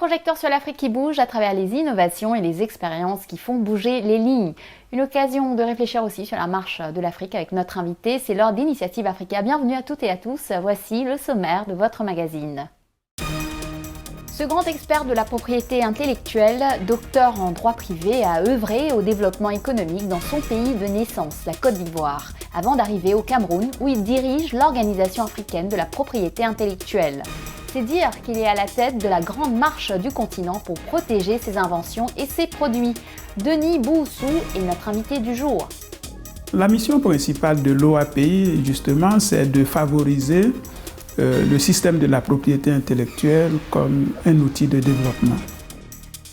projecteur sur l'Afrique qui bouge à travers les innovations et les expériences qui font bouger les lignes. Une occasion de réfléchir aussi sur la marche de l'Afrique avec notre invité. C'est l'heure d'Initiative Africa. Bienvenue à toutes et à tous. Voici le sommaire de votre magazine. Ce grand expert de la propriété intellectuelle, docteur en droit privé, a œuvré au développement économique dans son pays de naissance, la Côte d'Ivoire, avant d'arriver au Cameroun où il dirige l'Organisation africaine de la propriété intellectuelle. C'est dire qu'il est à la tête de la grande marche du continent pour protéger ses inventions et ses produits. Denis Bouhoussou est notre invité du jour. La mission principale de l'OAPI, justement, c'est de favoriser le système de la propriété intellectuelle comme un outil de développement.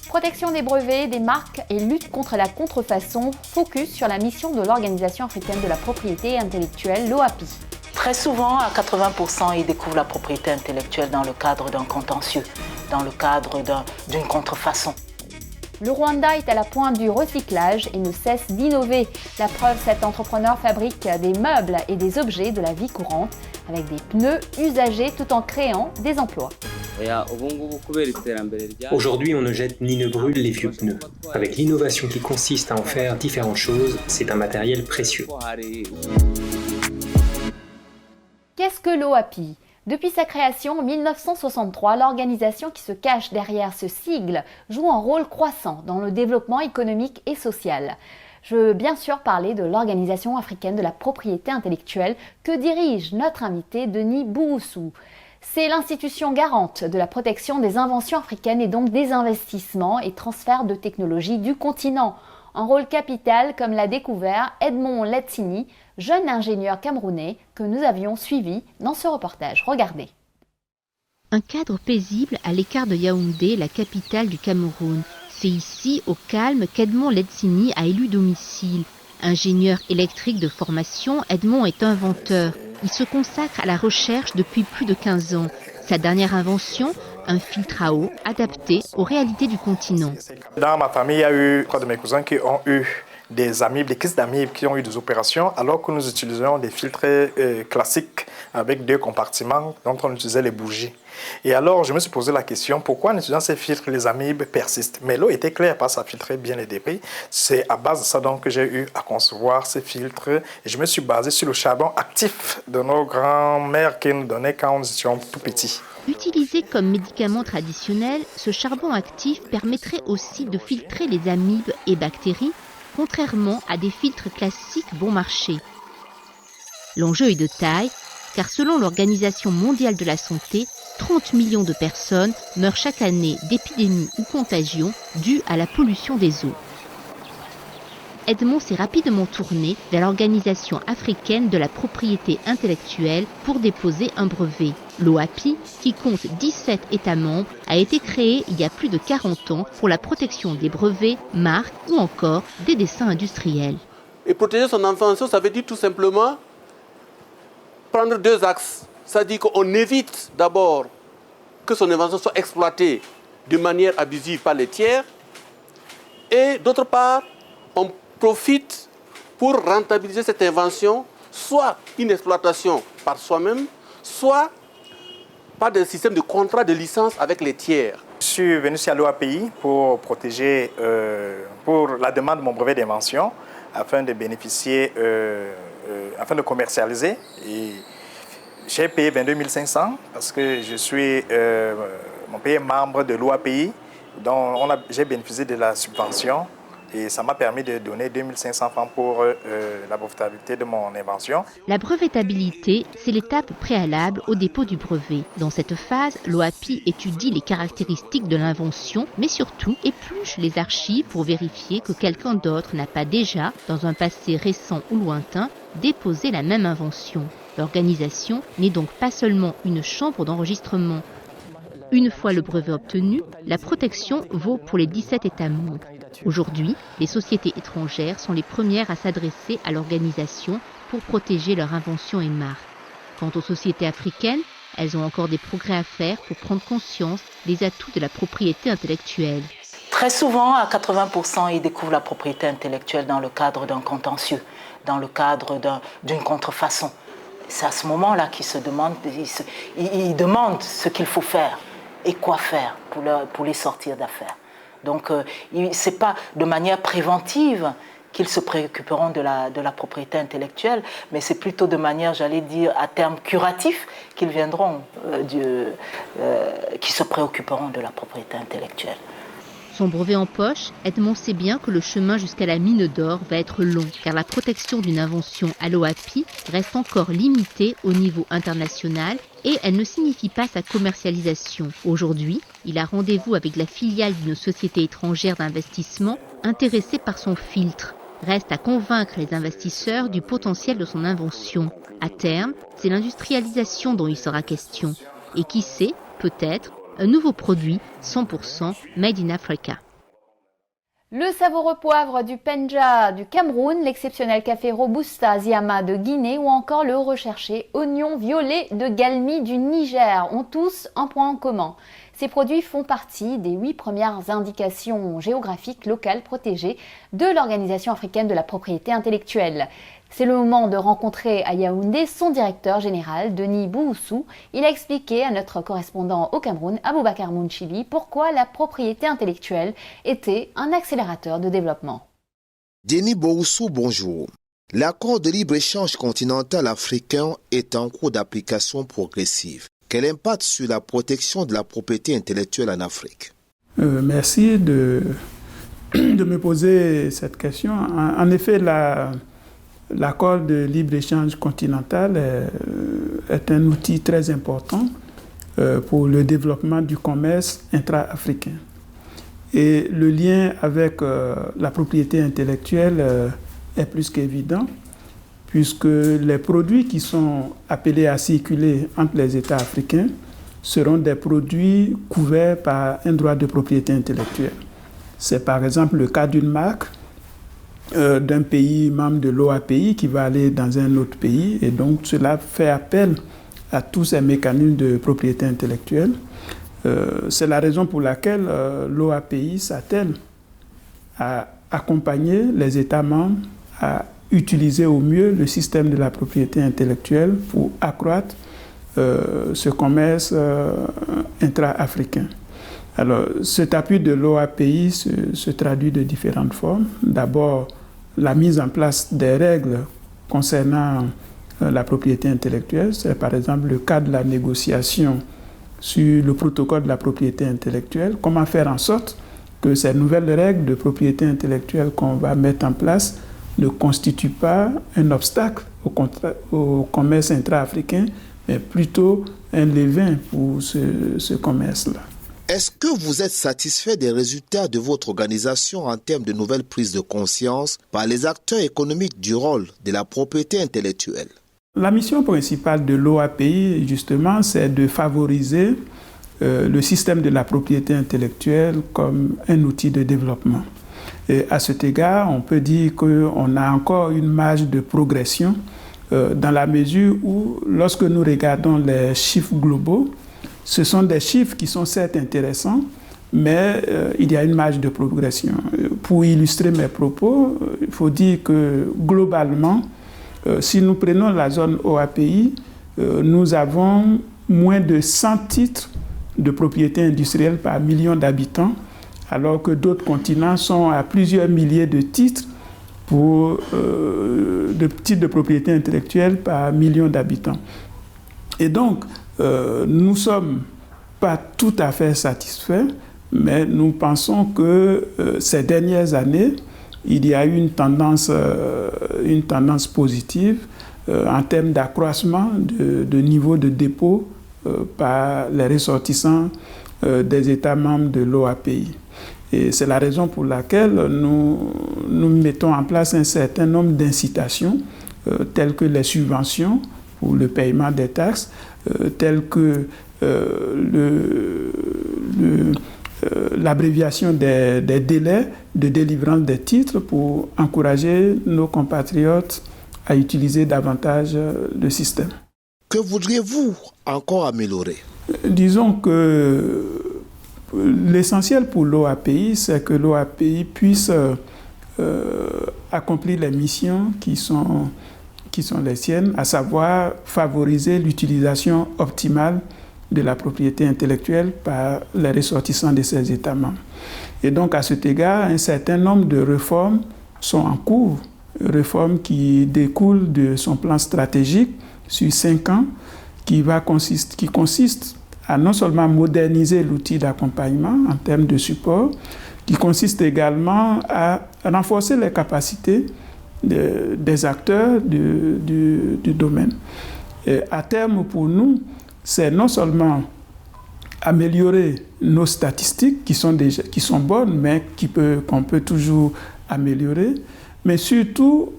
Protection des brevets, des marques et lutte contre la contrefaçon, focus sur la mission de l'Organisation africaine de la propriété intellectuelle, l'OAPI. Très souvent, à 80%, ils découvrent la propriété intellectuelle dans le cadre d'un contentieux, dans le cadre d'une contrefaçon. Le Rwanda est à la pointe du recyclage et ne cesse d'innover. La preuve, cet entrepreneur fabrique des meubles et des objets de la vie courante avec des pneus usagés tout en créant des emplois. Aujourd'hui, on ne jette ni ne brûle les vieux pneus. Avec l'innovation qui consiste à en faire différentes choses, c'est un matériel précieux. Qu'est-ce que l'OAPI ? Depuis sa création en 1963, l'organisation qui se cache derrière ce sigle joue un rôle croissant dans le développement économique et social. Je veux bien sûr parler de l'Organisation africaine de la propriété intellectuelle que dirige notre invité Denis Bouhoussou. C'est l'institution garante de la protection des inventions africaines et donc des investissements et transferts de technologies du continent. Un rôle capital comme l'a découvert Edmond Letsini, jeune ingénieur camerounais que nous avions suivi dans ce reportage. Regardez. Un cadre paisible à l'écart de Yaoundé, la capitale du Cameroun. C'est ici, au calme, qu'Edmond Letsini a élu domicile. Ingénieur électrique de formation, Edmond est inventeur. Il se consacre à la recherche depuis plus de 15 ans. Sa dernière invention, un filtre à eau adapté aux réalités du continent. Dans ma famille, il y a eu 3 de mes cousins qui ont eu des amibes, des kystes d'amibes qui ont eu des opérations, alors que nous utilisions des filtres classiques avec 2 compartiments dont on utilisait les bougies. Et alors, je me suis posé la question, pourquoi en utilisant ces filtres, les amibes persistent? Mais l'eau était claire parce que ça filtrait bien les débris. C'est à base de ça donc que j'ai eu à concevoir ces filtres. Et je me suis basé sur le charbon actif de nos grands-mères qui nous donnaient quand nous étions tout petits. Utilisé comme médicament traditionnel, ce charbon actif permettrait aussi de filtrer les amibes et bactéries, contrairement à des filtres classiques bon marché. L'enjeu est de taille, car selon l'Organisation mondiale de la santé, 30 millions de personnes meurent chaque année d'épidémies ou contagions dues à la pollution des eaux. Edmond s'est rapidement tourné vers l'Organisation africaine de la propriété intellectuelle pour déposer un brevet. L'OAPI, qui compte 17 États membres, a été créée il y a plus de 40 ans pour la protection des brevets, marques ou encore des dessins industriels. Et protéger son invention, ça veut dire tout simplement prendre 2 axes. C'est-à-dire qu'on évite d'abord que son invention soit exploitée de manière abusive par les tiers et d'autre part, on profite pour rentabiliser cette invention, soit une exploitation par soi-même, soit par des systèmes de contrat de licence avec les tiers. Je suis venu ici à l'OAPI pour protéger, pour la demande de mon brevet d'invention, afin de bénéficier, afin de commercialiser. Et j'ai payé 22 500 parce que je suis, mon pays est membre de l'OAPI, dont j'ai bénéficié de la subvention. Et ça m'a permis de donner 2 500 francs pour la brevetabilité de mon invention. La brevetabilité, c'est l'étape préalable au dépôt du brevet. Dans cette phase, l'OAPI étudie les caractéristiques de l'invention, mais surtout épluche les archives pour vérifier que quelqu'un d'autre n'a pas déjà, dans un passé récent ou lointain, déposé la même invention. L'organisation n'est donc pas seulement une chambre d'enregistrement. Une fois le brevet obtenu, la protection vaut pour les 17 États membres. Aujourd'hui, les sociétés étrangères sont les premières à s'adresser à l'organisation pour protéger leurs inventions et marques. Quant aux sociétés africaines, elles ont encore des progrès à faire pour prendre conscience des atouts de la propriété intellectuelle. Très souvent, à 80%, ils découvrent la propriété intellectuelle dans le cadre d'un contentieux, dans le cadre d'une contrefaçon. C'est à ce moment-là qu'ils se demandent, ils demandent ce qu'il faut faire. et quoi faire pour les sortir d'affaires. Donc, ce n'est pas de manière préventive qu'ils se préoccuperont de la propriété intellectuelle, mais c'est plutôt de manière, j'allais dire, à terme curatif qu'ils viendront, qui se préoccuperont de la propriété intellectuelle. Son brevet en poche, Edmond sait bien que le chemin jusqu'à la mine d'or va être long, car la protection d'une invention à l'OAPI reste encore limitée au niveau international et elle ne signifie pas sa commercialisation. Aujourd'hui, il a rendez-vous avec la filiale d'une société étrangère d'investissement intéressée par son filtre. Reste à convaincre les investisseurs du potentiel de son invention. À terme, c'est l'industrialisation dont il sera question. Et qui sait, peut-être, un nouveau produit 100% made in Africa. Le savoureux poivre du Penja du Cameroun, l'exceptionnel café Robusta Ziama de Guinée ou encore le recherché oignon violet de Galmi du Niger ont tous un point en commun. Ces produits font partie des 8 premières indications géographiques locales protégées de l'Organisation africaine de la propriété intellectuelle. C'est le moment de rencontrer à Yaoundé son directeur général, Denis Bouhoussou. Il a expliqué à notre correspondant au Cameroun, Aboubakar Mounchili, pourquoi la propriété intellectuelle était un accélérateur de développement. Denis Bouhoussou, bonjour. L'accord de libre-échange continental africain est en cours d'application progressive. Quel impact sur la protection de la propriété intellectuelle en Afrique? Merci de me poser cette question. En effet, l'accord de libre-échange continental est un outil très important pour le développement du commerce intra-africain. Et le lien avec la propriété intellectuelle est plus qu'évident, puisque les produits qui sont appelés à circuler entre les États africains seront des produits couverts par un droit de propriété intellectuelle. C'est par exemple le cas d'une marque d'un pays membre de l'OAPI qui va aller dans un autre pays, et donc cela fait appel à tous ces mécanismes de propriété intellectuelle. C'est la raison pour laquelle l'OAPI s'attelle à accompagner les États membres à utiliser au mieux le système de la propriété intellectuelle pour accroître ce commerce intra-africain. Alors, cet appui de l'OAPI se traduit de différentes formes. D'abord, la mise en place des règles concernant la propriété intellectuelle. C'est par exemple le cas de la négociation sur le protocole de la propriété intellectuelle. Comment faire en sorte que ces nouvelles règles de propriété intellectuelle qu'on va mettre en place ne constituent pas un obstacle au commerce intra-africain, mais plutôt un levain pour ce commerce-là. Est-ce que vous êtes satisfait des résultats de votre organisation en termes de nouvelles prises de conscience par les acteurs économiques du rôle de la propriété intellectuelle? La mission principale de l'OAPI, justement, c'est de favoriser le système de la propriété intellectuelle comme un outil de développement. Et à cet égard, on peut dire qu'on a encore une marge de progression dans la mesure où, lorsque nous regardons les chiffres globaux, ce sont des chiffres qui sont certes intéressants, mais il y a une marge de progression. Pour illustrer mes propos, il faut dire que globalement, si nous prenons la zone OAPI, nous avons moins de 100 titres de propriété industrielle par million d'habitants, alors que d'autres continents sont à plusieurs milliers de titres de titres de propriété intellectuelle par million d'habitants. Et donc, nous ne sommes pas tout à fait satisfaits, mais nous pensons que ces dernières années, il y a eu une tendance positive en termes d'accroissement de niveau de dépôt par les ressortissants des États membres de l'OAPI. Et c'est la raison pour laquelle nous mettons en place un certain nombre d'incitations, telles que les subventions pour le paiement des taxes, telles que l'abréviation des délais de délivrance des titres pour encourager nos compatriotes à utiliser davantage le système. Que voudriez-vous encore améliorer? Disons que l'essentiel pour l'OAPI, c'est que l'OAPI puisse accomplir les missions qui sont les siennes, à savoir favoriser l'utilisation optimale de la propriété intellectuelle par les ressortissants de ces États membres. Et donc, à cet égard, un certain nombre de réformes sont en cours, réformes qui découlent de son plan stratégique sur 5 ans, qui consiste à non seulement moderniser l'outil d'accompagnement en termes de support, qui consiste également à renforcer les capacités des acteurs du domaine. Et à terme, pour nous, c'est non seulement améliorer nos statistiques qui sont bonnes, mais qu'on peut toujours améliorer, mais surtout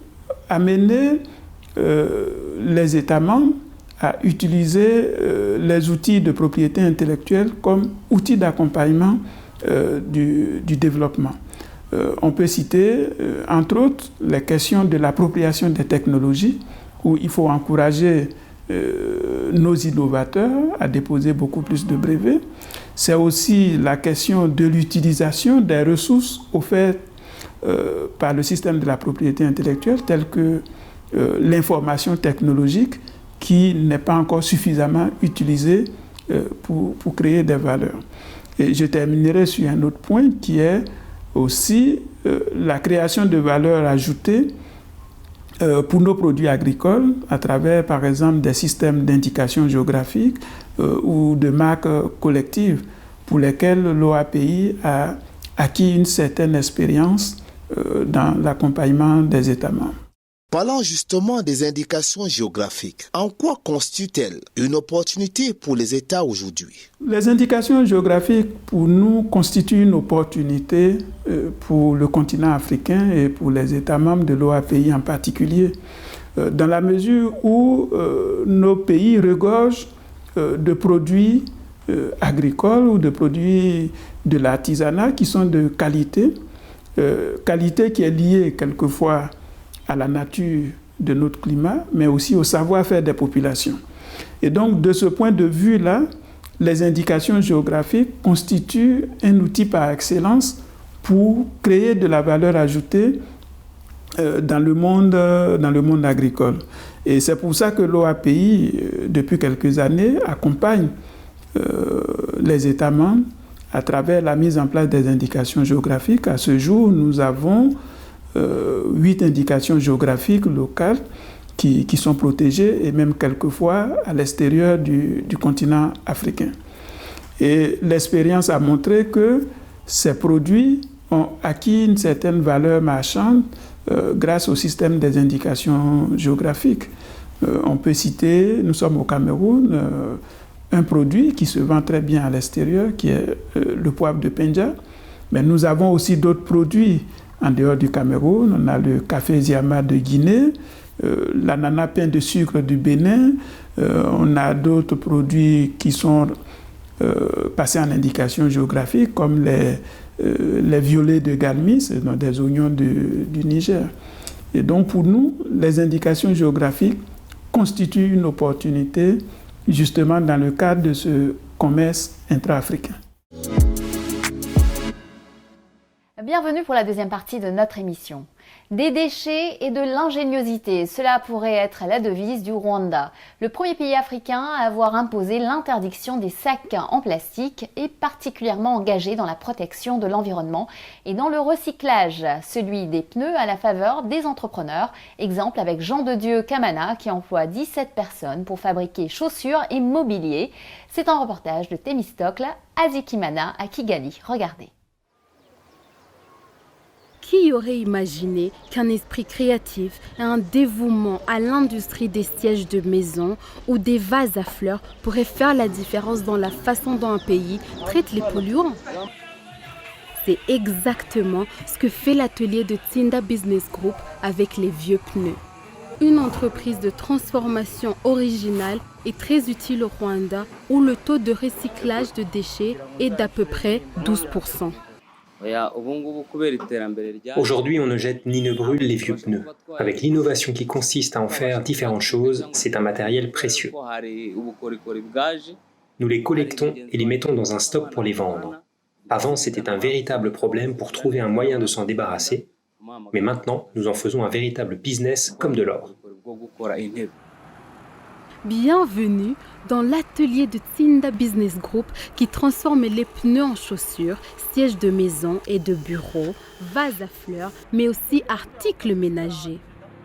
amener les États membres à utiliser les outils de propriété intellectuelle comme outils d'accompagnement du développement. On peut citer, entre autres, les questions de l'appropriation des technologies, où il faut encourager nos innovateurs à déposer beaucoup plus de brevets. C'est aussi la question de l'utilisation des ressources offertes par le système de la propriété intellectuelle, telles que l'information technologique, qui n'est pas encore suffisamment utilisée pour créer des valeurs. Et je terminerai sur un autre point qui est aussi la création de valeur ajoutée pour nos produits agricoles à travers, par exemple, des systèmes d'indication géographique ou de marques collectives pour lesquelles l'OAPI a acquis une certaine expérience dans l'accompagnement des États membres. Parlant justement des indications géographiques, en quoi constituent-elles une opportunité pour les États aujourd'hui? Les indications géographiques, pour nous, constituent une opportunité pour le continent africain et pour les États membres de l'OAPI en particulier, dans la mesure où nos pays regorgent de produits agricoles ou de produits de l'artisanat qui sont de qualité, qualité qui est liée quelquefois à la nature de notre climat, mais aussi au savoir-faire des populations. Et donc, de ce point de vue-là, les indications géographiques constituent un outil par excellence pour créer de la valeur ajoutée dans le monde agricole. Et c'est pour ça que l'OAPI, depuis quelques années, accompagne les États membres à travers la mise en place des indications géographiques. À ce jour, nous avons 8 indications géographiques locales qui sont protégées et même quelquefois à l'extérieur du continent africain. Et l'expérience a montré que ces produits ont acquis une certaine valeur marchande grâce au système des indications géographiques. On peut citer, nous sommes au Cameroun, un produit qui se vend très bien à l'extérieur, qui est le poivre de Penja. Mais nous avons aussi d'autres produits en dehors du Cameroun. On a le café Ziama de Guinée, l'ananas pain de sucre du Bénin. On a d'autres produits qui sont passés en indication géographique, comme les violets de Galmi, c'est des oignons du Niger. Et donc pour nous, les indications géographiques constituent une opportunité justement dans le cadre de ce commerce intra-africain. Bienvenue pour la deuxième partie de notre émission. Des déchets et de l'ingéniosité, cela pourrait être la devise du Rwanda. Le premier pays africain à avoir imposé l'interdiction des sacs en plastique est particulièrement engagé dans la protection de l'environnement et dans le recyclage, celui des pneus à la faveur des entrepreneurs. Exemple avec Jean de Dieu Kamana qui emploie 17 personnes pour fabriquer chaussures et mobilier. C'est un reportage de Thémistocle Azikimana à Kigali. Regardez. Qui aurait imaginé qu'un esprit créatif et un dévouement à l'industrie des sièges de maison ou des vases à fleurs pourraient faire la différence dans la façon dont un pays traite les polluants? C'est exactement ce que fait l'atelier de Tsinda Business Group avec les vieux pneus. Une entreprise de transformation originale et très utile au Rwanda où le taux de recyclage de déchets est d'à peu près 12%. Aujourd'hui, on ne jette ni ne brûle les vieux pneus. Avec l'innovation qui consiste à en faire différentes choses, c'est un matériel précieux. Nous les collectons et les mettons dans un stock pour les vendre. Avant, c'était un véritable problème pour trouver un moyen de s'en débarrasser, mais maintenant, nous en faisons un véritable business comme de l'or. Bienvenue dans l'atelier de Tsinda Business Group qui transforme les pneus en chaussures, sièges de maison et de bureau, vases à fleurs, mais aussi articles ménagers.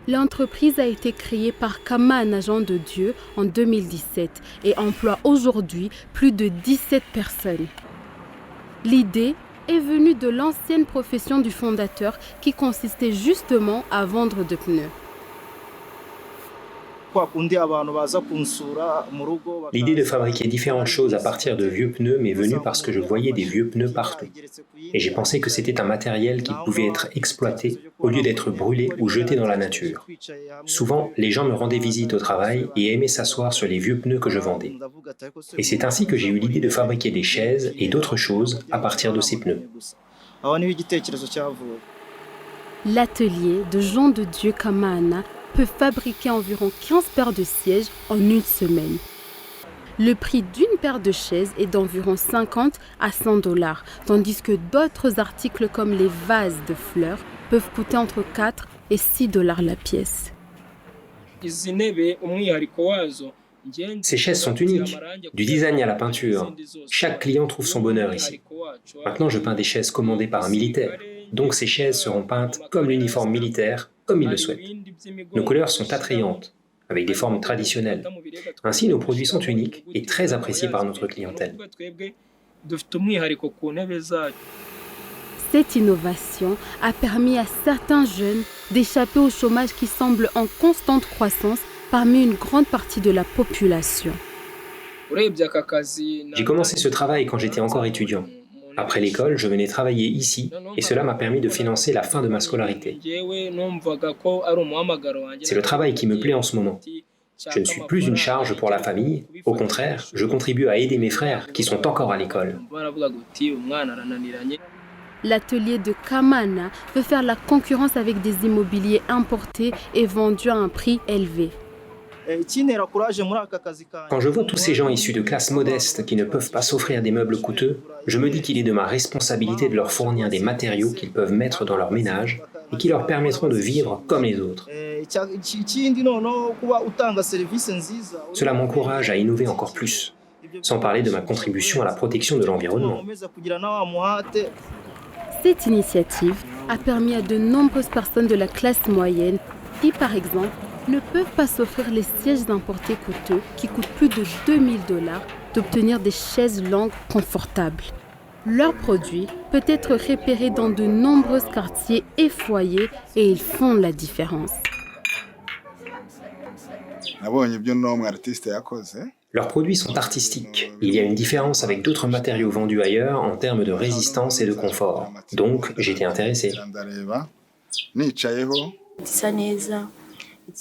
L'entreprise a été créée par Kaman Jean de Dieu en 2017 et emploie aujourd'hui plus de 17 personnes. L'idée est venue de l'ancienne profession du fondateur qui consistait justement à vendre de pneus. L'idée de fabriquer différentes choses à partir de vieux pneus m'est venue parce que je voyais des vieux pneus partout. Et j'ai pensé que c'était un matériel qui pouvait être exploité au lieu d'être brûlé ou jeté dans la nature. Souvent, les gens me rendaient visite au travail et aimaient s'asseoir sur les vieux pneus que je vendais. Et c'est ainsi que j'ai eu l'idée de fabriquer des chaises et d'autres choses à partir de ces pneus. L'atelier de Jean de Dieu Kamana peut fabriquer environ 15 paires de sièges en une semaine. Le prix d'une paire de chaises est d'environ 50 à 100 $, tandis que d'autres articles comme les vases de fleurs peuvent coûter entre 4 et 6 $ la pièce. Ces chaises sont uniques, du design à la peinture. Chaque client trouve son bonheur ici. Maintenant, je peins des chaises commandées par un militaire. Donc ces chaises seront peintes comme l'uniforme militaire, comme il le souhaite. Nos couleurs sont attrayantes, avec des formes traditionnelles. Ainsi, nos produits sont uniques et très appréciés par notre clientèle. Cette innovation a permis à certains jeunes d'échapper au chômage qui semble en constante croissance parmi une grande partie de la population. J'ai commencé ce travail quand j'étais encore étudiant. Après l'école, je venais travailler ici et cela m'a permis de financer la fin de ma scolarité. C'est le travail qui me plaît en ce moment. Je ne suis plus une charge pour la famille, au contraire, je contribue à aider mes frères qui sont encore à l'école. L'atelier de Kamana veut faire la concurrence avec des immobiliers importés et vendus à un prix élevé. Quand je vois tous ces gens issus de classes modestes qui ne peuvent pas s'offrir des meubles coûteux, je me dis qu'il est de ma responsabilité de leur fournir des matériaux qu'ils peuvent mettre dans leur ménage et qui leur permettront de vivre comme les autres. Cela m'encourage à innover encore plus, sans parler de ma contribution à la protection de l'environnement. Cette initiative a permis à de nombreuses personnes de la classe moyenne qui, par exemple, ne peuvent pas s'offrir les sièges importés coûteux qui coûtent plus de 2000 $, d'obtenir des chaises longues confortables. Leur produit peut être repéré dans de nombreux quartiers et foyers et ils font la différence. Leurs produits sont artistiques. Il y a une différence avec d'autres matériaux vendus ailleurs en termes de résistance et de confort. Donc, j'étais intéressé.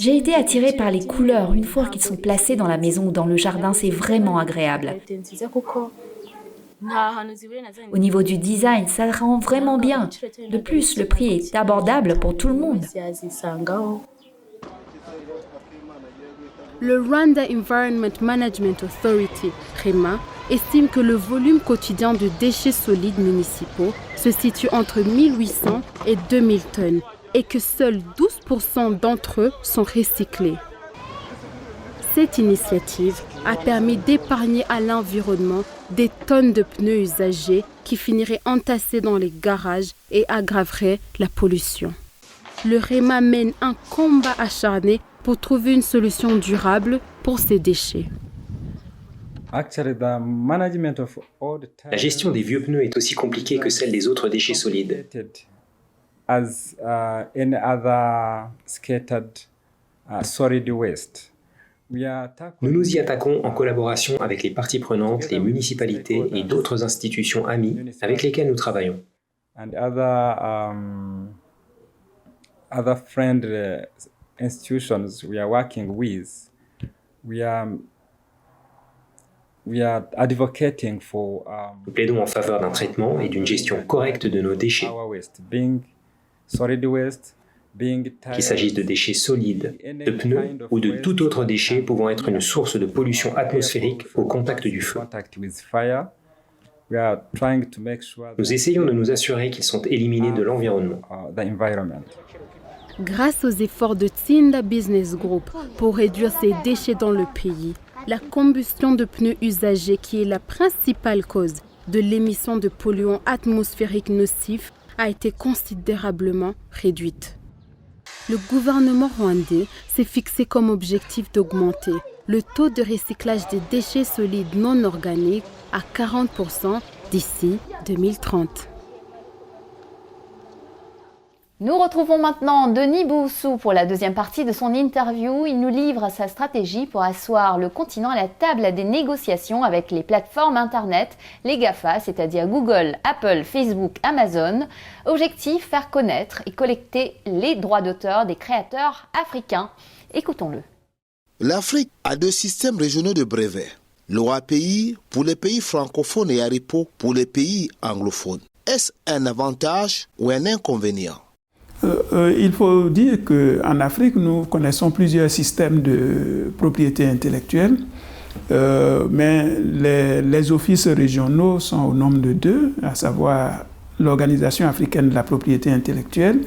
J'ai été attirée par les couleurs une fois qu'ils sont placés dans la maison ou dans le jardin, c'est vraiment agréable. Au niveau du design, ça rend vraiment bien. De plus, le prix est abordable pour tout le monde. Le Rwanda Environment Management Authority, REMA, estime que le volume quotidien de déchets solides municipaux se situe entre 1800 et 2000 tonnes et que seuls 12% d'entre eux sont recyclés. Cette initiative a permis d'épargner à l'environnement des tonnes de pneus usagés qui finiraient entassés dans les garages et aggraveraient la pollution. Le REMA mène un combat acharné pour trouver une solution durable pour ces déchets. La gestion des vieux pneus est aussi compliquée que celle des autres déchets solides. Nous nous y attaquons en collaboration avec les parties prenantes, les municipalités et d'autres institutions amies avec lesquelles nous travaillons. Institutions we are working with, we are advocating for Nous plaidons en faveur d'un traitement et d'une gestion correcte de nos déchets, qu'il s'agisse de déchets solides, de pneus ou de tout autre déchet pouvant être une source de pollution atmosphérique au contact du feu. Nous essayons de nous assurer qu'ils sont éliminés de l'environnement. grâce aux efforts de Tsinda Business Group pour réduire ces déchets dans le pays. La combustion de pneus usagés, qui est la principale cause de l'émission de polluants atmosphériques nocifs, a été considérablement réduite. Le gouvernement rwandais s'est fixé comme objectif d'augmenter le taux de recyclage des déchets solides non organiques à 40% d'ici 2030. Nous retrouvons maintenant Denis Boussou pour la deuxième partie de son interview. Il nous livre sa stratégie pour asseoir le continent à la table des négociations avec les plateformes Internet, les GAFA, c'est-à-dire Google, Apple, Facebook, Amazon. Objectif, faire connaître et collecter les droits d'auteur des créateurs africains. Écoutons-le. L'Afrique a 2 systèmes régionaux de brevets. L'OAPI pour les pays francophones et ARIPO pour les pays anglophones. Est-ce un avantage ou un inconvénient? Il faut dire qu'en Afrique, nous connaissons plusieurs systèmes de propriété intellectuelle, mais les offices régionaux sont au nombre de 2, à savoir l'Organisation africaine de la propriété intellectuelle,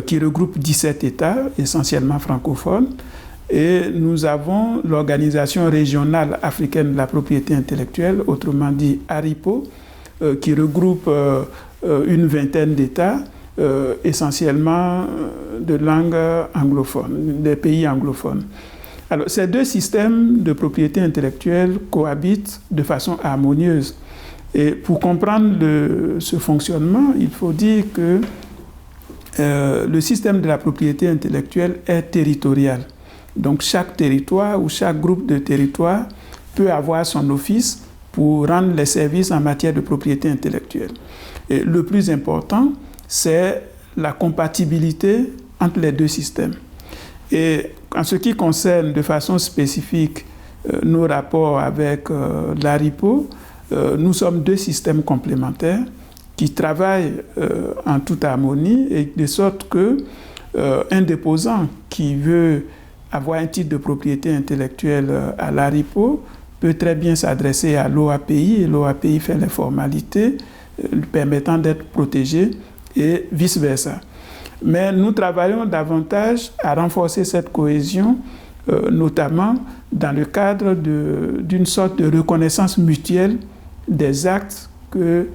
qui regroupe 17 États, essentiellement francophones, et nous avons l'Organisation régionale africaine de la propriété intellectuelle, autrement dit ARIPO, qui regroupe une vingtaine d'États, essentiellement de langue anglophone, des pays anglophones. Alors, ces 2 systèmes de propriété intellectuelle cohabitent de façon harmonieuse. Et pour comprendre ce fonctionnement, il faut dire que le système de la propriété intellectuelle est territorial. Donc, chaque territoire ou chaque groupe de territoires peut avoir son office pour rendre les services en matière de propriété intellectuelle. Et le plus important, c'est la compatibilité entre les 2 systèmes. Et en ce qui concerne de façon spécifique nos rapports avec l'ARIPO, nous sommes 2 systèmes complémentaires qui travaillent en toute harmonie, et de sorte qu'un déposant qui veut avoir un titre de propriété intellectuelle à l'ARIPO peut très bien s'adresser à l'OAPI, et l'OAPI fait les formalités lui permettant d'être protégé, et vice-versa. Mais nous travaillons davantage à renforcer cette cohésion, notamment dans le cadre d'une sorte de reconnaissance mutuelle des actes que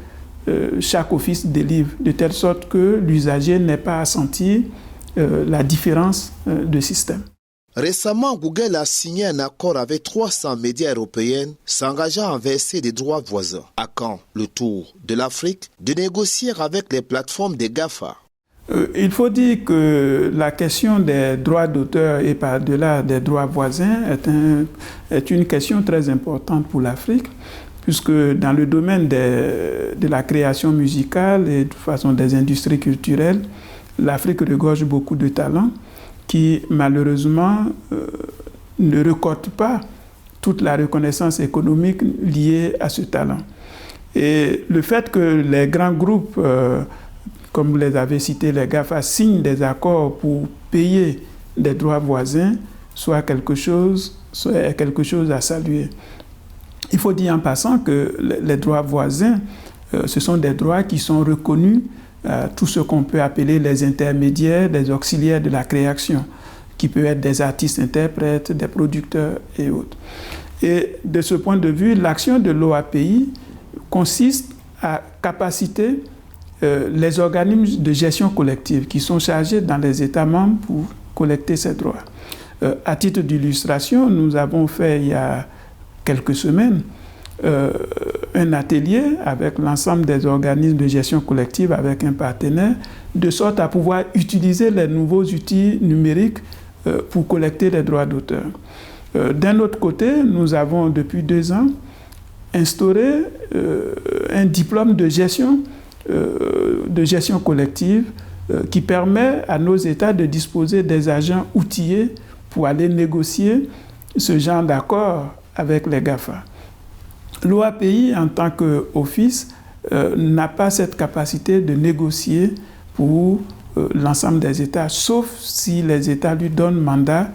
chaque office délivre, de telle sorte que l'usager n'ait pas à sentir la différence de système. Récemment, Google a signé un accord avec 300 médias européens s'engageant à verser des droits voisins. À quand le tour de l'Afrique de négocier avec les plateformes des GAFA? Il faut dire que la question des droits d'auteur et par-delà des droits voisins est une question très importante pour l'Afrique, puisque dans le domaine de la création musicale et de façon des industries culturelles, l'Afrique regorge beaucoup de talents qui malheureusement ne récoltent pas toute la reconnaissance économique liée à ce talent. Et le fait que les grands groupes, comme vous les avez cités, les GAFA, signent des accords pour payer des droits voisins, soit quelque chose à saluer. Il faut dire en passant que les droits voisins, ce sont des droits qui sont reconnus tout ce qu'on peut appeler les intermédiaires, les auxiliaires de la création, qui peuvent être des artistes-interprètes, des producteurs et autres. Et de ce point de vue, l'action de l'OAPI consiste à capaciter les organismes de gestion collective qui sont chargés dans les États membres pour collecter ces droits. À titre d'illustration, nous avons fait il y a quelques semaines un atelier avec l'ensemble des organismes de gestion collective avec un partenaire, de sorte à pouvoir utiliser les nouveaux outils numériques pour collecter les droits d'auteur. D'un autre côté, nous avons depuis 2 ans instauré un diplôme de gestion collective qui permet à nos États de disposer des agents outillés pour aller négocier ce genre d'accord avec les GAFA. L'OAPI, en tant qu'office, n'a pas cette capacité de négocier pour l'ensemble des États, sauf si les États lui donnent mandat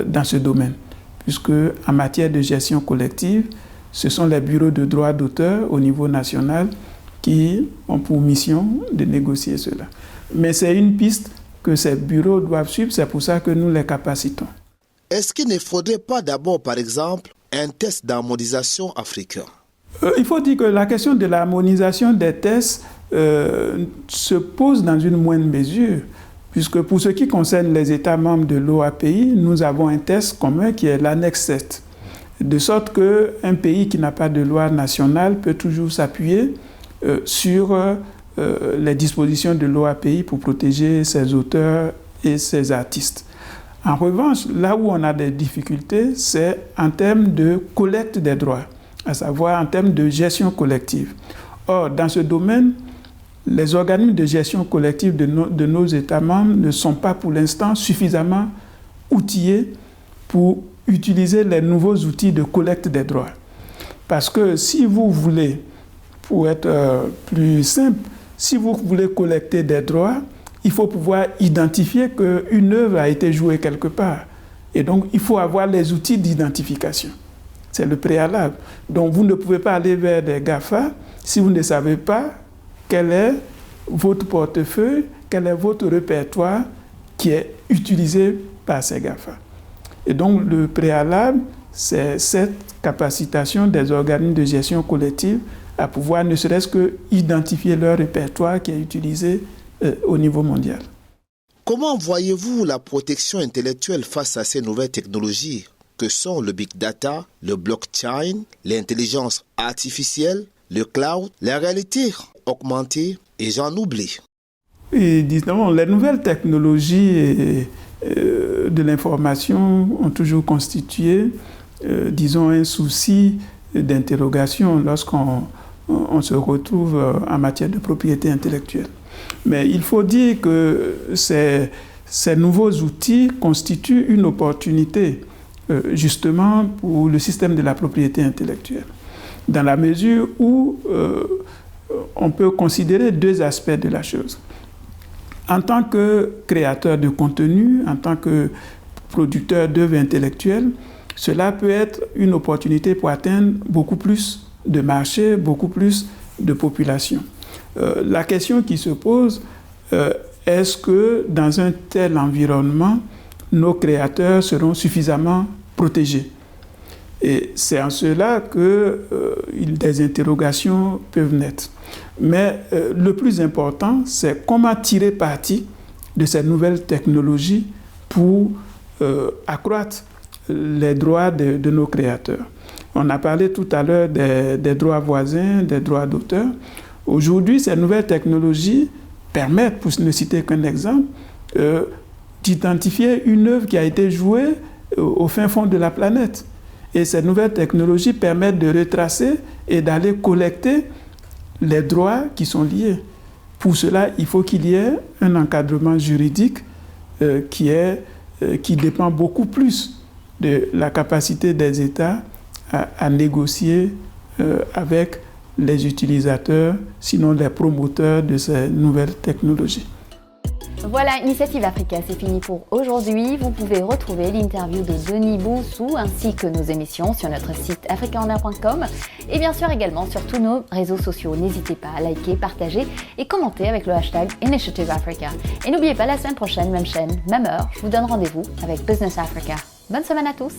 dans ce domaine, puisque en matière de gestion collective, ce sont les bureaux de droit d'auteur au niveau national qui ont pour mission de négocier cela. Mais c'est une piste que ces bureaux doivent suivre. C'est pour ça que nous les capacitons. Est-ce qu'il ne faudrait pas d'abord, par exemple, un test d'harmonisation africain? Il faut dire que la question de l'harmonisation des tests se pose dans une moindre mesure, puisque pour ce qui concerne les États membres de l'OAPI, nous avons un test commun qui est l'annexe 7. De sorte qu'un pays qui n'a pas de loi nationale peut toujours s'appuyer sur les dispositions de l'OAPI pour protéger ses auteurs et ses artistes. En revanche, là où on a des difficultés, c'est en termes de collecte des droits, à savoir en termes de gestion collective. Or, dans ce domaine, les organismes de gestion collective de nos États membres ne sont pas pour l'instant suffisamment outillés pour utiliser les nouveaux outils de collecte des droits. Parce que si vous voulez, pour être plus simple, si vous voulez collecter des droits, il faut pouvoir identifier qu'une œuvre a été jouée quelque part. Et donc, il faut avoir les outils d'identification. C'est le préalable. Donc, vous ne pouvez pas aller vers des GAFA si vous ne savez pas quel est votre portefeuille, quel est votre répertoire qui est utilisé par ces GAFA. Et donc, le préalable, c'est cette capacitation des organismes de gestion collective à pouvoir ne serait-ce que identifier leur répertoire qui est utilisé au niveau mondial. Comment voyez-vous la protection intellectuelle face à ces nouvelles technologies que sont le big data, le blockchain, l'intelligence artificielle, le cloud, la réalité augmentée et j'en oublie? Et disons, les nouvelles technologies de l'information ont toujours constitué, disons, un souci d'interrogation lorsqu'on se retrouve en matière de propriété intellectuelle. Mais il faut dire que ces nouveaux outils constituent une opportunité justement pour le système de la propriété intellectuelle, dans la mesure où on peut considérer deux aspects de la chose. En tant que créateur de contenu, en tant que producteur d'œuvres intellectuelles, cela peut être une opportunité pour atteindre beaucoup plus de marchés, beaucoup plus de population. La question qui se pose, est-ce que dans un tel environnement, nos créateurs seront suffisamment protégés? Et c'est en cela que des interrogations peuvent naître. Mais le plus important, c'est comment tirer parti de ces nouvelles technologies pour accroître les droits de nos créateurs. On a parlé tout à l'heure des droits voisins, des droits d'auteur. Aujourd'hui, ces nouvelles technologies permettent, pour ne citer qu'un exemple, d'identifier une œuvre qui a été jouée au fin fond de la planète. Et ces nouvelles technologies permettent de retracer et d'aller collecter les droits qui sont liés. Pour cela, il faut qu'il y ait un encadrement juridique qui dépend beaucoup plus de la capacité des États à négocier avec les utilisateurs, sinon les promoteurs de ces nouvelles technologies. Voilà, Initiative Africa, c'est fini pour aujourd'hui. Vous pouvez retrouver l'interview de Denis Boussou ainsi que nos émissions sur notre site africaenlair.com et bien sûr également sur tous nos réseaux sociaux. N'hésitez pas à liker, partager et commenter avec le hashtag Initiative Africa. Et n'oubliez pas, la semaine prochaine, même chaîne, même heure, je vous donne rendez-vous avec Business Africa. Bonne semaine à tous!